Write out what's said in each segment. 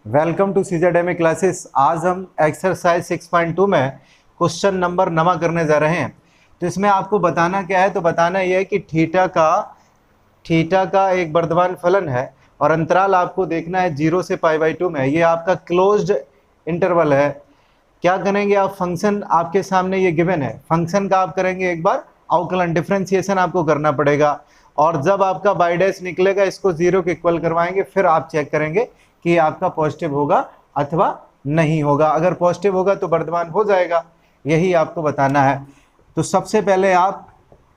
Welcome to सीजेडएमए classes. आज हम exercise 6.2 में क्वेश्चन नंबर 9 करने जा रहे हैं। तो इसमें आपको बताना क्या है, तो बताना यह है कि थीटा का एक वर्धमान फलन है और अंतराल आपको देखना है 0 से π/2 में। ये आपका क्लोज्ड इंटरवल है। क्या करेंगे आप, फंक्शन आपके सामने ये गिवन है, फंक्शन का आप करेंगे एक बार अवकलन डिफरेंशिएशन आपको करना पड़ेगा और जब आपका बाई डैश निकलेगा इसको 0 के इक्वल करवाएंगे, फिर आप चेक करेंगे कि आपका पॉजिटिव होगा अथवा नहीं होगा। अगर पॉजिटिव होगा तो वर्धमान हो जाएगा, यही आपको बताना है। तो सबसे पहले आप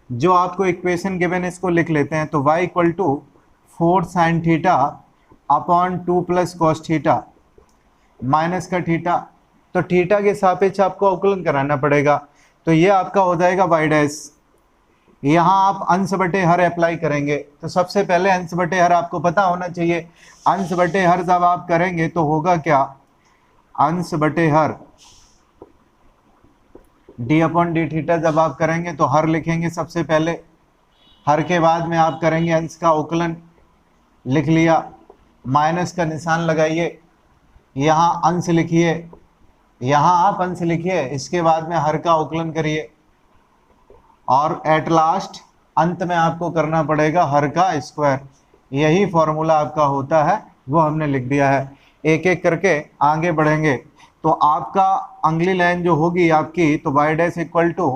जो आपको इक्वेशन गिवन इसको लिख लेते हैं। तो y equal to 4 sin theta upon 2 plus cos theta minus का थीटा, तो थीटा के सापेक्ष आपको अवकलन कराना पड़ेगा। तो ये आपका हो जाएगा y डैश। यहाँ आप अंश बटे हर अप्लाई करेंगे। तो सबसे पहले अंश बटे हर आपको पता होना चाहिए। अंश बटे हर जब आप करेंगे तो होगा क्या, अंश बटे हर डी अपॉन डी थीटा जब आप करेंगे तो हर लिखेंगे सबसे पहले, हर के बाद में आप करेंगे अंश का अवकलन, लिख लिया, माइनस का निशान लगाइए, यहाँ अंश लिखिए, यहाँ आप अंश लिखिए, इसके बाद में हर का अवकलन करिए और एट लास्ट अंत में आपको करना पड़ेगा हर का स्क्वायर। यही फॉर्मूला आपका होता है, वो हमने लिख दिया है। एक एक करके आगे बढ़ेंगे तो आपका अगली लाइन जो होगी आपकी, तो y dash equal to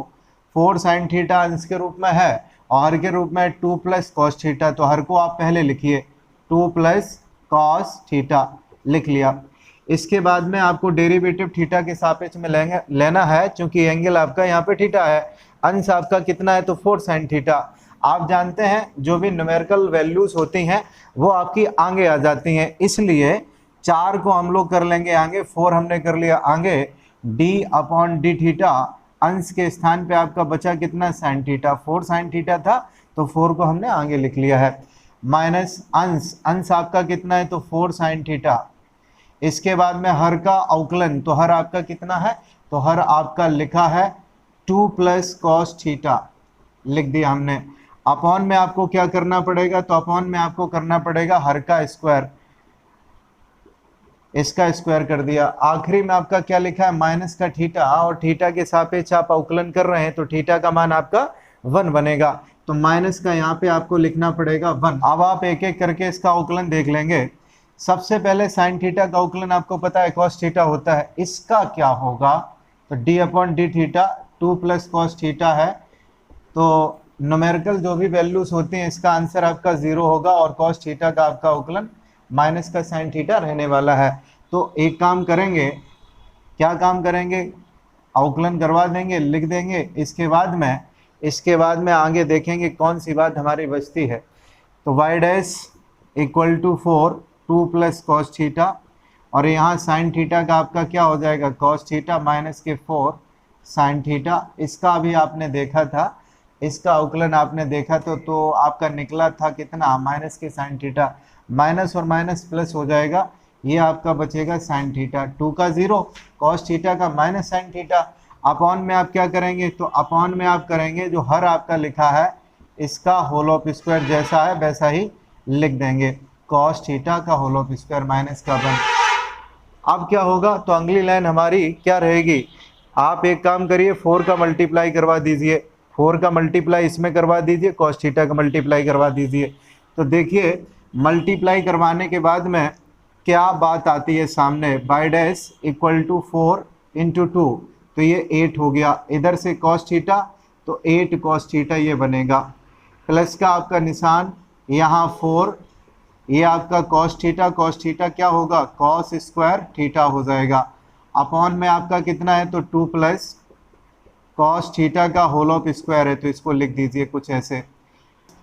4 sin theta अंश के रूप में है और हर के रूप में 2 प्लस कॉस थीटा। तो हर को आप पहले लिखिए, 2 प्लस कॉस थीटा लिख लिया। इसके बाद में आपको डेरिवेटिव थीटा के सापेक्ष में लेना है, क्योंकि एंगल आपका यहाँ पे थीटा है। अंश आपका कितना है, तो 4 sin थीटा। आप जानते हैं जो भी न्यूमेरिकल वैल्यूज होती हैं वो आपकी आगे आ जाती हैं, इसलिए 4 को हम लोग कर लेंगे आगे, 4 हमने कर लिया आगे, d अपॉन डी थीटा अंश के स्थान पे आपका बचा कितना, sin थीटा। 4 sin थीटा था तो 4 को हमने आगे लिख लिया है, माइनस अंश आपका कितना है, तो 4 sin थीटा। इसके बाद में हर का अवकलन, तो हर आपका कितना है, तो हर आपका लिखा है 2 प्लस कॉस थीटा लिख दिया हमने। अपॉन में आपको क्या करना पड़ेगा, तो अपॉन में आपको करना पड़ेगा हर का स्क्वायर, इसका स्क्वायर कर दिया। आखिरी में आपका क्या लिखा है, माइनस का थीटा, और थीटा के सापेक्ष आप अवकलन कर रहे हैं तो थीटा का मान आपका 1 बनेगा। तो माइनस का यहाँ पे आपको लिखना पड़ेगा 1। अब आप एक एक करके इसका अवकलन देख लेंगे। सबसे पहले साइन थीटा का अवकलन आपको पता है कॉस थीटा होता है, इसका क्या होगा, तो D upon D theta 2 plus cos theta है। तो न्यूमेरिकल जो भी वैल्यूज होती हैं इसका आंसर आपका 0 होगा और कॉस थीटा का आपका अवकलन माइनस का साइन थीटा रहने वाला है। तो एक काम करेंगे, क्या काम करेंगे, अवकलन करवा देंगे, लिख देंगे। इसके बाद में आगे देखेंगे कौन सी बात हमारी बचती है। तो y dash equal to 4 2 plus cos theta और यहाँ साइन थीटा का आपका क्या हो जाएगा, कॉस थीटा माइनस के 4 साइन थीटा। इसका भी आपने देखा था, इसका अवकलन आपने देखा तो आपका निकला था कितना, माइनस के साइन थीटा। माइनस और माइनस प्लस हो जाएगा, ये आपका बचेगा साइन थीटा। 2 का 0 कॉस थीटा का माइनस साइन थीटा। अपॉन में आप क्या करेंगे, तो अपॉन में आप करेंगे जो हर आपका लिखा है इसका होल ऑफ स्क्वायर जैसा है वैसा ही लिख देंगे, कॉस थीटा का होल ऑफ स्क्वायर माइनस का 1। अब क्या होगा, तो अगली लाइन हमारी क्या रहेगी, आप एक काम करिए 4 का मल्टीप्लाई करवा दीजिए, 4 का मल्टीप्लाई इसमें करवा दीजिए, कॉस थीटा का मल्टीप्लाई करवा दीजिए। तो देखिए मल्टीप्लाई करवाने के बाद में क्या बात आती है सामने, y dash equal to 4 into 2, तो ये 8 हो गया। इधर से कॉस थीटा तो 8 कॉस थीटा ये बनेगा, प्लस का आपका निशान यहाँ 4, ये आपका कॉस थीटा क्या होगा, कॉस स्क्वायर थीटा हो जाएगा। अपॉन में आपका कितना है, तो 2 प्लस कॉस थीटा का होल ऑफ स्क्वायर है, तो इसको लिख दीजिए कुछ ऐसे,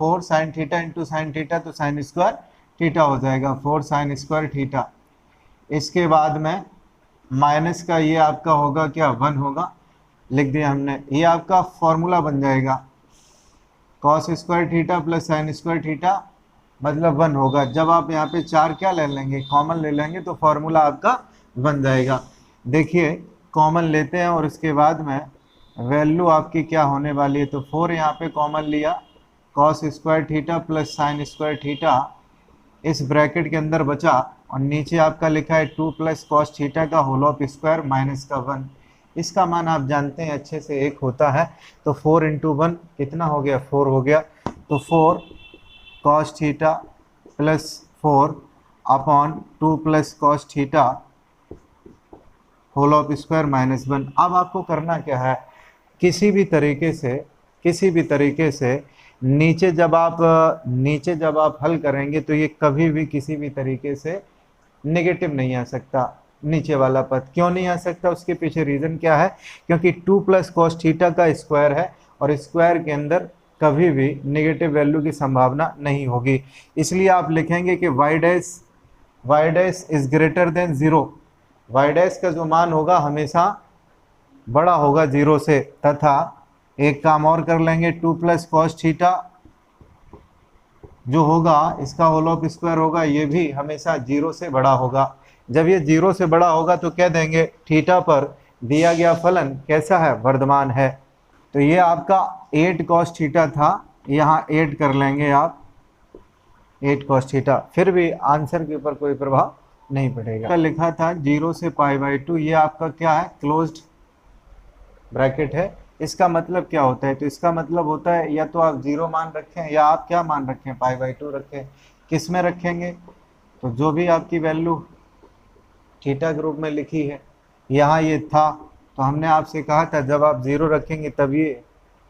4 sine theta into sine theta, तो साइन स्क्वायर थीटा हो जाएगा, 4 साइन स्क्वायर थीटा। इसके बाद में माइनस का ये आपका होगा क्या, 1 होगा, लिख दिया हमने। ये आपका फॉर्मूला बन जाएगा, cos square theta plus sine square theta मतलब 1 होगा। जब आप यहाँ पे 4 क्या ले लेंगे, कॉमन ले लेंगे, तो फॉर्मूला आपका बन जाएगा। देखिए कॉमन लेते हैं और उसके बाद में वैल्यू आपकी क्या होने वाली है, तो 4 यहाँ पे कॉमन लिया, cos square theta plus sine square theta इस ब्रैकेट के अंदर बचा और नीचे आपका लिखा है 2 प्लस कॉस थीटा का होल ऑफ स्क्वायर माइनस का 1। इसका मान आप जानते हैं अच्छे से 1 होता है, तो 4 इंटू 1 कितना हो गया, 4 हो गया। तो 4 cos theta plus 4 upon 2 plus cos theta whole of square minus 1। अब आपको करना क्या है, किसी भी तरीके से नीचे जब आप हल करेंगे तो ये कभी भी किसी भी तरीके से नेगेटिव नहीं आ सकता। नीचे वाला पद क्यों नहीं आ सकता, उसके पीछे रीज़न क्या है, क्योंकि 2 प्लस कॉस थीटा का स्क्वायर है और स्क्वायर के अंदर कभी भी नेगेटिव वैल्यू की संभावना नहीं होगी। इसलिए आप लिखेंगे कि y dash is greater than 0। y dash का जो मान होगा हमेशा बड़ा होगा 0 से, तथा एक काम और कर लेंगे, 2 प्लस कॉस थीटा जो होगा इसका होल ऑफ स्क्वायर होगा, ये भी हमेशा 0 से बड़ा होगा। जब ये 0 से बड़ा होगा तो कह देंगे थीटा पर दिया गया फलन कैसा है, वर्धमान है। तो ये आपका 8 कॉस थीटा था, यहाँ 8 कर लेंगे आप, 8 कॉस थीटा, फिर भी आंसर के ऊपर कोई प्रभाव नहीं पड़ेगा। लिखा था 0 से π/2, ये आपका क्या है, क्लोज्ड ब्रैकेट है। इसका मतलब क्या होता है, तो इसका मतलब होता है या तो आप 0 मान रखें या आप क्या मान रखें, π/2 रखें। किस में रखेंगे, तो जो भी आपकी वैल्यू थीटा के रूप में लिखी है, यहाँ ये था, तो हमने आपसे कहा था जब आप 0 रखेंगे तब ये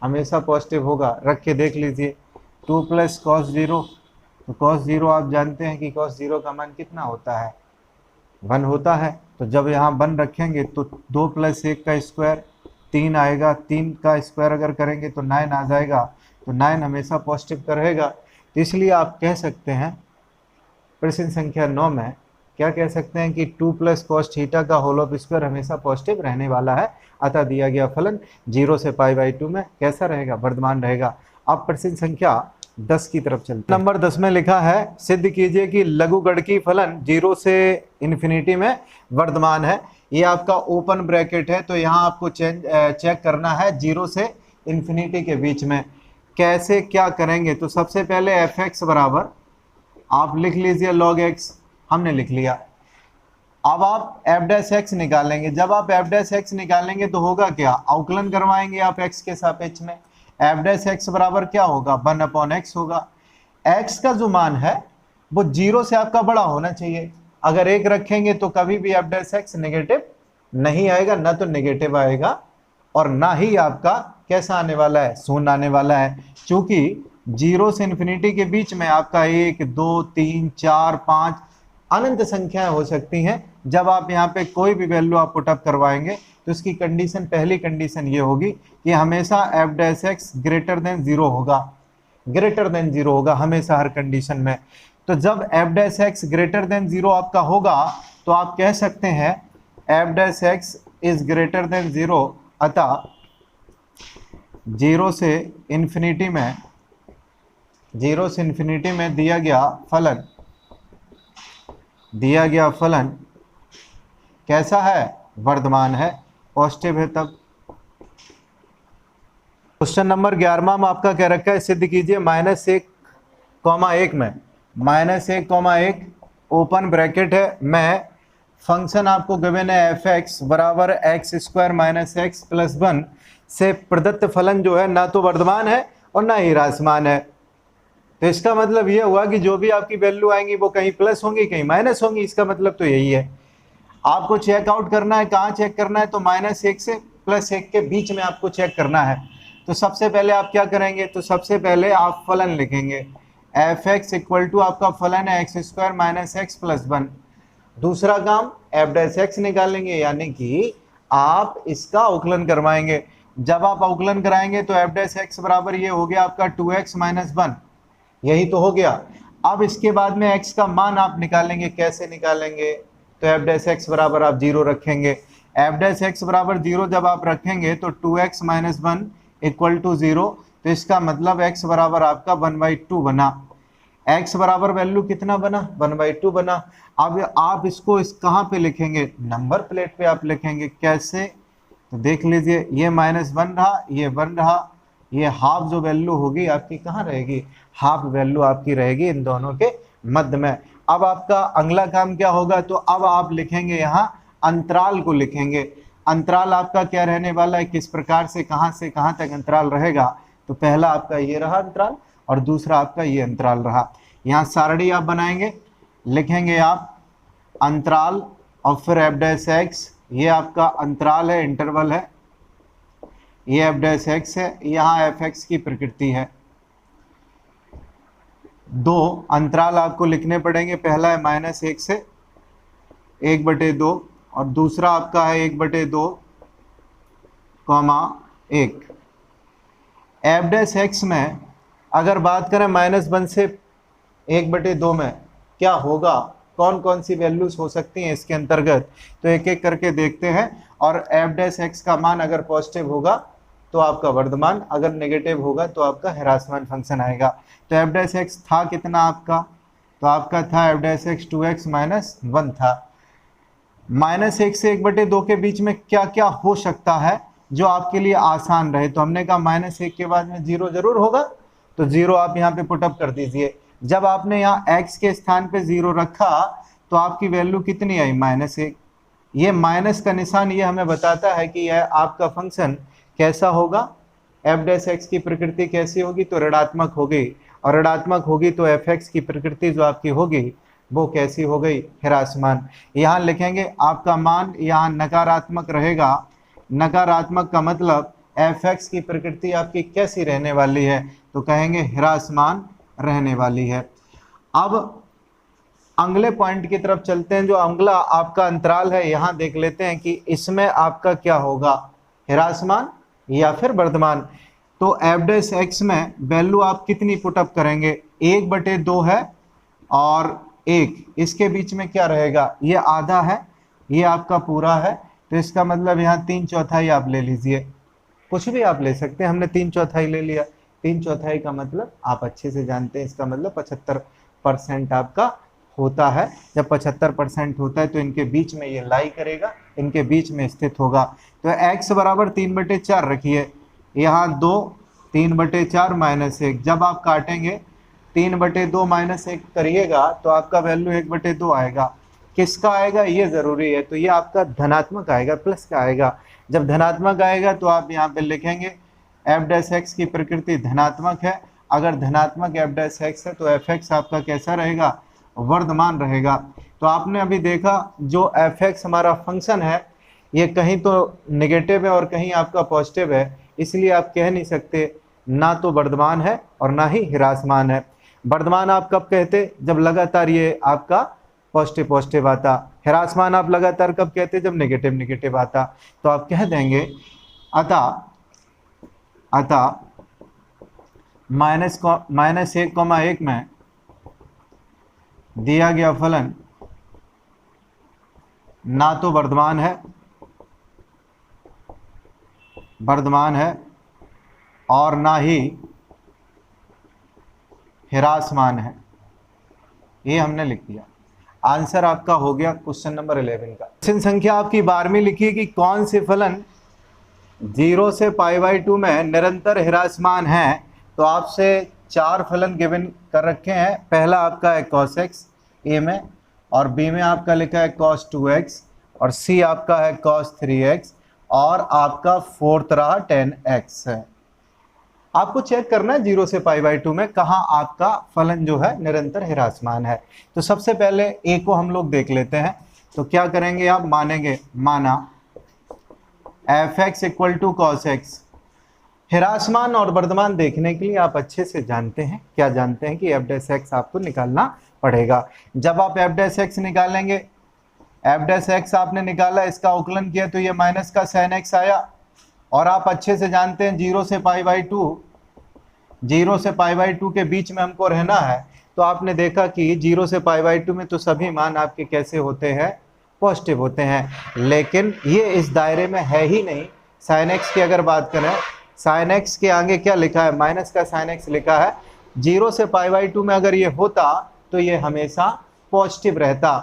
हमेशा पॉजिटिव होगा। रख के देख लीजिए, 2 प्लस कॉस 0, तो कॉस 0 आप जानते हैं कि कॉस 0 का मान कितना होता है, 1 होता है। तो जब यहाँ 1 रखेंगे तो 2 प्लस 1 का स्क्वायर 3 आएगा, 3 का स्क्वायर अगर करेंगे तो 9 आ जाएगा, तो 9 हमेशा पॉजिटिव का रहेगा। तो इसलिए आप कह सकते हैं प्रश्न संख्या 9 में क्या कह सकते हैं कि 2 प्लस कॉस थीटा का होल ऑफ स्क्वायर हमेशा पॉजिटिव रहने वाला है, अतः दिया गया फलन 0 से π/2 में कैसा रहेगा, वर्धमान रहेगा। अब प्रश्न संख्या 10 की तरफ चलते हैं। नंबर 10 में लिखा है, सिद्ध कीजिए कि लघुगणकीय फलन 0 से इन्फिनिटी में वर्धमान है। ये आपका ओपन ब्रैकेट है, तो यहाँ आपको चेक करना है 0 से इन्फिनिटी के बीच में। कैसे क्या करेंगे, तो सबसे पहले f(x) बराबर आप लिख लीजिए log x, हमने लिख लिया। अब आप f'(x) निकालेंगे। जब आप f'(x) निकालेंगे तो होगा क्या, अवकलन करवाएंगे आप x के सापेक्ष में। f'(x) बराबर क्या होगा, 1/x होगा। x का जो मान है वो 0 से आपका बड़ा होना चाहिए। अगर 1 रखेंगे तो कभी भी f'(x) नेगेटिव नहीं आएगा, ना तो नेगेटिव आएगा और ना ही आपका कैसा आने वाला है, शून्य आने वाला है। क्योंकि 0 से इन्फिनिटी के बीच में आपका 1, 2, 3, 4, 5 अनंत संख्याएं हो सकती हैं। जब आप यहाँ पे कोई भी वैल्यू आप पुटअप करवाएंगे तो उसकी कंडीशन, पहली कंडीशन ये होगी कि हमेशा f'(x) ग्रेटर देन 0 होगा, ग्रेटर देन 0 होगा हमेशा हर कंडीशन में। तो जब f'(x) ग्रेटर देन 0 आपका होगा तो आप कह सकते हैं f'(x) इज ग्रेटर देन 0, अतः 0 से इन्फिनिटी में दिया गया फलन कैसा है, वर्धमान है, पॉजिटिव है। तब क्वेश्चन नंबर 11 में आपका कह रखा है, सिद्ध कीजिए -1,1 में, -1,1 ओपन ब्रैकेट है में फंक्शन आपको गिवन है f(x) बराबर x² - x + 1 से प्रदत्त फलन जो है ना तो वर्धमान है और ना ही ह्रासमान है। तो इसका मतलब ये हुआ कि जो भी आपकी वैल्यू आएंगी वो कहीं प्लस होंगी कहीं माइनस होंगी। इसका मतलब तो यही है। आपको चेकआउट करना है, कहाँ चेक करना है, तो -1 से +1 के बीच में आपको चेक करना है। तो सबसे पहले आप क्या करेंगे, तो सबसे पहले आप फलन लिखेंगे f(x) = आपका फलन है x² - x + 1। दूसरा काम f'(x) निकालेंगे, यानी कि आप इसका अवकलन करवाएंगे। जब आप अवकलन कराएंगे तो f'(x) बराबर ये हो गया आपका 2x - 1, यही तो हो गया। अब इसके बाद में x का मान आप निकालेंगे। कैसे निकालेंगे, तो f'(x) बराबर आप 0 रखेंगे। f'(x) बराबर 0 जब आप रखेंगे तो 2x - 1 = 0। तो इसका मतलब x बराबर आपका 1/2 बना। x बराबर वैल्यू कितना बना, 1/2 बना। अब आप इसको कहाँ पे लिखेंगे, नंबर प्लेट पे आप लिखेंगे। कैसे, तो देख लीजिए, ये -1 रहा, ये 1 रहा, ये हाफ जो वैल्यू होगी आपकी कहाँ रहेगी, हाफ वैल्यू आपकी रहेगी इन दोनों के मध्य में। अब आपका अगला काम क्या होगा, तो अब आप लिखेंगे यहाँ अंतराल को लिखेंगे। अंतराल आपका क्या रहने वाला है, किस प्रकार से कहाँ तक अंतराल रहेगा। तो पहला आपका ये रहा अंतराल और दूसरा आपका ये अंतराल रहा। यहाँ सारणी आप बनाएंगे, लिखेंगे आप अंतराल और फिर एफ डैश एक्स, ये आपका अंतराल है, इंटरवल है, ये एफ डैश एक्स है, यहाँ एफ एक्स की प्रकृति है। दो अंतराल आपको लिखने पड़ेंगे, पहला है -1 से 1/2 और दूसरा आपका है 1/2, 1। एफ डैश एक्स में अगर बात करें -1 से 1/2 में क्या होगा, कौन कौन सी वैल्यूज हो सकती हैं इसके अंतर्गत, तो एक एक करके देखते हैं। और एफ डैश एक्स का मान अगर पॉजिटिव होगा तो आपका वर्धमान, अगर नेगेटिव होगा तो आपका ह्रासमान फंक्शन आएगा। तो एफ डैश एक्स था कितना आपका, तो आपका था एफ डैश एक्स 2x - 1 था। -1 से 1/2 के बीच में क्या क्या हो सकता है जो आपके लिए आसान रहे, तो हमने कहा -1 के बाद में 0 जरूर होगा, तो 0 आप यहाँ पे पुटअप कर दीजिए। जब आपने यहाँ x के स्थान पे 0 रखा तो आपकी वैल्यू कितनी आई, -1। ये माइनस का निशान ये हमें बताता है कि यह आपका फंक्शन कैसा होगा, एफ डैश एक्स की प्रकृति कैसी होगी, तो ऋणात्मक होगी, और ऋणात्मक होगी तो एफ एक्स की प्रकृति जो आपकी होगी वो कैसी हो गई, ह्रासमान। यहाँ लिखेंगे आपका मान यहाँ नकारात्मक रहेगा। नकारात्मक का मतलब एफ एक्स की प्रकृति आपकी कैसी रहने वाली है, तो कहेंगे ह्रासमान रहने वाली है। अब अगले पॉइंट की तरफ चलते हैं, जो अगला आपका अंतराल है, यहाँ देख लेते हैं कि इसमें आपका क्या होगा, ह्रासमान या फिर वर्धमान। तो एफ डैश एक्स में वैल्यू आप कितनी पुटअप करेंगे, 1/2 है और 1, इसके बीच में क्या रहेगा, ये आधा है, ये आपका पूरा है, तो इसका मतलब यहाँ 3/4 आप ले लीजिए, कुछ भी आप ले सकते हैं, हमने 3/4 ले लिया। 3/4 का मतलब आप अच्छे से जानते हैं, इसका मतलब 75% आपका होता है। जब 75% होता है तो इनके बीच में ये लाई करेगा, इनके बीच में स्थित होगा। तो x बराबर 3/4 रखिए, यहाँ 2, 3/4 -1, जब आप काटेंगे 3/2 -1 करिएगा तो आपका वैल्यू 1/2 आएगा। किसका आएगा ये ज़रूरी है, तो ये आपका धनात्मक आएगा, प्लस का आएगा। जब धनात्मक आएगा तो आप यहाँ पे लिखेंगे एफ डैश एक्स की प्रकृति धनात्मक है। अगर धनात्मक एफ डैश एक्स है तो एफ एक्स आपका कैसा रहेगा, वर्धमान रहेगा। तो आपने अभी देखा जो एफ एक्स हमारा फंक्शन है ये कहीं तो नेगेटिव है और कहीं आपका पॉजिटिव है, इसलिए आप कह नहीं सकते ना तो वर्धमान है और ना ही ह्रासमान है। वर्धमान आप कब कहते, जब लगातार ये आपका पॉजिटिव आता। ह्रासमान आप लगातार कब कहते, जब नेगेटिव आता। तो आप कह देंगे अतः -1,1 में दिया गया फलन ना तो वर्धमान है और ना ही ह्रासमान है, ये हमने लिख दिया। आंसर आपका हो गया क्वेश्चन नंबर 11 का। प्रश्न संख्या आपकी 12वीं लिखिए कि कौन से फलन 0 से π/2 में निरंतर ह्रासमान है। तो आपसे 4 फलन गिवन कर रखे हैं। पहला आपका है cos x ए में, और बी में आपका लिखा है cos 2x, और सी आपका है cos 3x, और आपका फोर्थ रहा tan x है। आपको चेक करना है 0 से π/2 में कहाँ आपका फलन जो है निरंतर ह्रासमान है। तो सबसे पहले ए को हम लोग देख लेते हैं। तो क्या करेंगे आप, मानेंगे, माना f(x = cos x। ह्रासमान और वर्धमान देखने के लिए आप अच्छे से जानते हैं, क्या जानते हैं कि f'(x) आपको निकालना पड़ेगा। जब आप f'(x) निकालेंगे, f'(x) आपने निकाला, इसका अवकलन किया तो ये माइनस का sin x आया। और आप अच्छे से जानते हैं 0 से π/2 के बीच में हमको रहना है। तो आपने देखा कि 0 से π/2 में तो सभी मान आपके कैसे होते हैं, पॉजिटिव होते हैं। लेकिन ये इस दायरे में है ही नहीं। sin x की अगर बात करें, sin x के आगे क्या लिखा है, माइनस का sin x लिखा है। 0 से π/2 में अगर ये होता तो ये हमेशा पॉजिटिव रहता।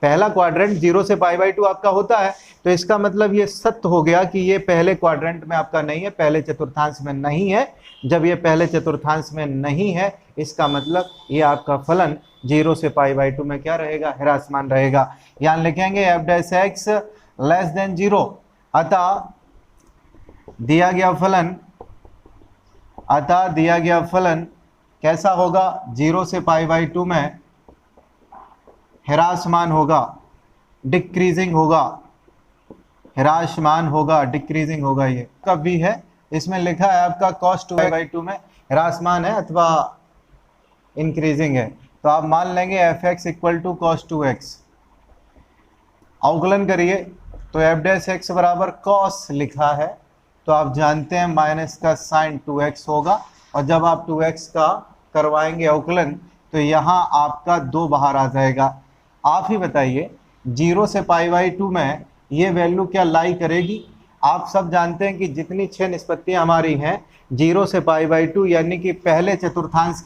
पहला क्वाड्रेंट 0 से π/2 आपका होता है, तो इसका मतलब ये सत्य हो गया कि ये पहले क्वाड्रेंट में आपका नहीं है, पहले चतुर्थांश में नहीं है। जब ये पहले चतुर्थांश में नहीं है, इसका मतलब ये आपका फलन 0 से पाई बाई 2 में क्या रहेगा, ह्रासमान रहेगा। यहाँ लिखेंगे F dash x less than 0, अतः दिया गया फलन कैसा होगा, 0 से पाई बाई 2 में ह्रासमान होगा, डिक्रीजिंग होगा, ह्रासमान होगा, डिक्रीजिंग होगा। ये कब भी है, इसमें लिखा है आपका cos 2 बाई 2 में ह्रासमान है अथवा इंक्रीजिंग है, तो आप मान लेंगे f x equal to cos 2x। अवकलन करिए तो एफ डैश एक्स बराबर cos लिखा है, तो आप जानते हैं माइनस का साइन 2x होगा, और जब आप 2x का करवाएंगे अवकलन तो यहाँ आपका 2 बाहर आ जाएगा। आप ही बताइए 0 से पाई बाई 2 में ये वैल्यू क्या लाई करेगी। आप सब जानते हैं कि जितनी 6 निष्पत्तियाँ हमारी हैं 0 से पाई बाई 2 यानी कि पहले चतुर्थांश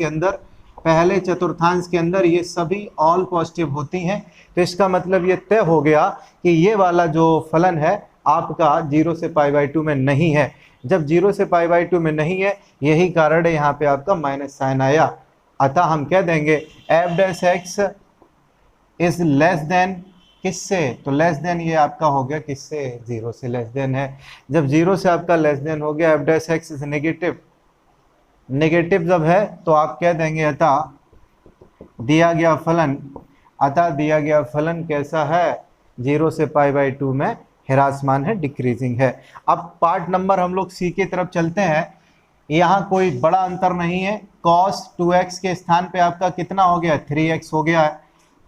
के अंदर ये सभी ऑल पॉजिटिव होती हैं, तो इसका मतलब ये तय हो गया कि ये वाला जो फलन है आपका 0 से पाई बाई 2 में नहीं है। जब 0 से पाई बाई 2 में नहीं है, यही कारण है यहाँ पे आपका माइनस साइन आया। अतः हम कह देंगे F dash x is less than किससे, तो लेस देन ये आपका हो गया किससे, 0 से लेस देन है। जब 0 से आपका लेस देन हो गया, F dash x is negative जब है तो आप कह देंगे अतः दिया गया फलन कैसा है, 0 से पाई बाई 2 में ह्रासमान है, डिक्रीजिंग है। अब पार्ट नंबर हम लोग सी की तरफ चलते हैं। यहाँ कोई बड़ा अंतर नहीं है, cos 2x के स्थान पे आपका कितना हो गया, 3x हो गया है।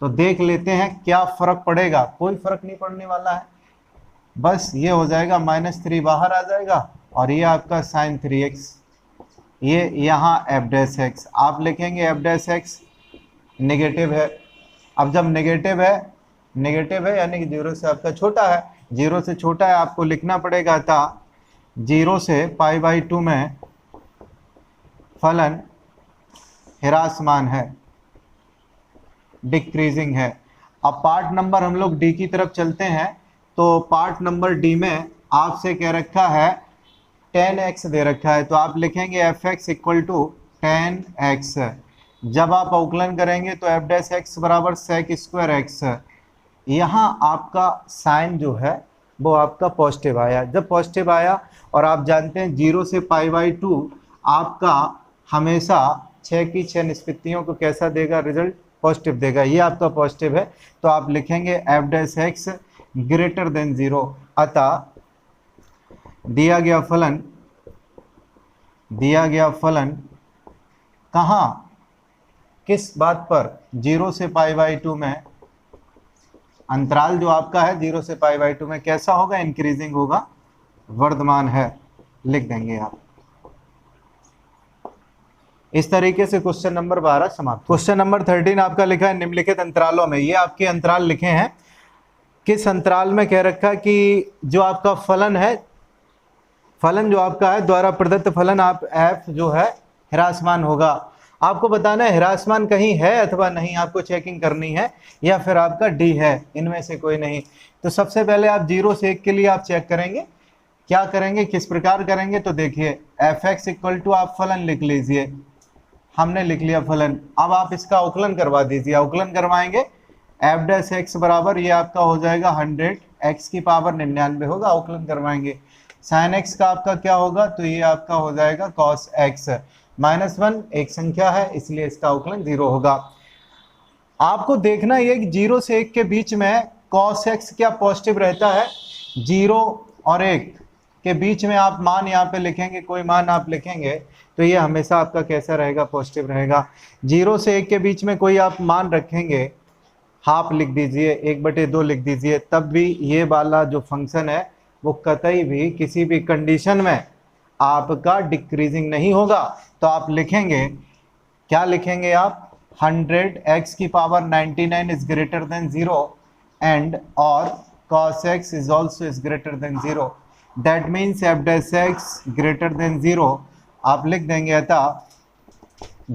तो देख लेते हैं क्या फर्क पड़ेगा, कोई फर्क नहीं पड़ने वाला है, बस ये हो जाएगा -3 बाहर आ जाएगा, और ये आपका साइन 3x, ये यहाँ एफ डैश एक्स आप लिखेंगे, एफ डैश एक्स नेगेटिव है। अब जब नेगेटिव है यानी कि 0 से आपका छोटा है, 0 से छोटा है, आपको लिखना पड़ेगा था 0 से पाई बाई 2 में फलन ह्रासमान है, डिक्रीजिंग है। अब पार्ट नंबर हम लोग डी की तरफ चलते हैं, तो पार्ट नंबर डी में आपसे कह रखा है 10x दे रखा है, तो आप लिखेंगे F x equal to 10x। जब आप अवकलन करेंगे तो एफ डैश एक्स बराबर सेक स्क्वायर एक्स। यहाँ आपका साइन जो है वो आपका पॉजिटिव आया। जब पॉजिटिव आया, और आप जानते हैं 0 से पाई बाई 2 आपका हमेशा 6 की 6 निष्पत्तियों को कैसा देगा, रिजल्ट पॉजिटिव देगा, ये आपका पॉजिटिव है। तो आप लिखेंगे F dash x greater than 0, अतः दिया गया फलन कहाँ, किस बात पर, 0 से पाई बाई 2 में अंतराल जो आपका है 0 से पाई बाई 2 में कैसा होगा, इंक्रीजिंग होगा, वर्धमान है, लिख देंगे आप। इस तरीके से क्वेश्चन नंबर 12 समाप्त। क्वेश्चन नंबर 13 आपका लिखा है निम्नलिखित अंतरालों में, ये आपके अंतराल लिखे हैं, किस अंतराल में कह रखा कि जो आपका फलन है, फलन जो आपका है द्वारा प्रदत्त फलन आप एफ जो है ह्रासमान होगा। आपको बताना है ह्रासमान कहीं है अथवा नहीं, आपको चेकिंग करनी है, या फिर आपका डी है, इनमें से कोई नहीं। तो सबसे पहले आप 0 से 1 के लिए आप चेक करेंगे, क्या करेंगे, किस प्रकार करेंगे, तो देखिए एफ एक्स इक्वल टू आप फलन लिख लीजिए, हमने लिख लिया फलन। अब आप इसका अवकलन करवा दीजिए, अवकलन करवाएंगे एफ डैश एक्स बराबर ये आपका हो जाएगा 100 x की पावर 99 होगा, अवकलन करवाएंगे। साइन x का आपका क्या होगा, तो ये आपका हो जाएगा cos x। -1 एक संख्या है इसलिए इसका अवकलन 0 होगा। आपको देखना ये कि 0 से 1 के बीच में cos x क्या पॉजिटिव रहता है, 0 और 1 के बीच में आप मान यहाँ पे लिखेंगे, कोई मान आप लिखेंगे तो ये हमेशा आपका कैसा रहेगा, पॉजिटिव रहेगा। 0 से 1 के बीच में कोई आप मान रखेंगे, हाफ लिख दीजिए, 1/2 लिख दीजिए, तब भी ये वाला जो फंक्शन है वो कतई भी किसी भी कंडीशन में आपका डिक्रीजिंग नहीं होगा। तो आप लिखेंगे, क्या लिखेंगे आप, 100 x की power 99 is greater than 0 and और cos x is also is greater than 0, that means F dash x greater than 0। आप लिख देंगे अतः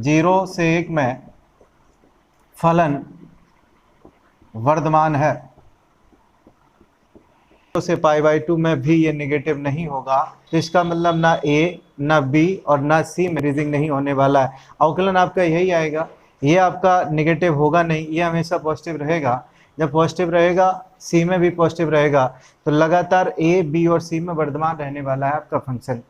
0 से 1 में फलन वर्धमान है, से पाई बाई 2 में भी ये नेगेटिव नहीं होगा, तो इसका मतलब ना ए ना बी और ना सी में इंक्रीजिंग नहीं होने वाला है। अवकलन आपका यही आएगा, ये आपका नेगेटिव होगा नहीं, ये हमेशा पॉजिटिव रहेगा। जब पॉजिटिव रहेगा, सी में भी पॉजिटिव रहेगा, तो लगातार ए बी और सी में वर्धमान रहने वाला है आपका फंक्शन।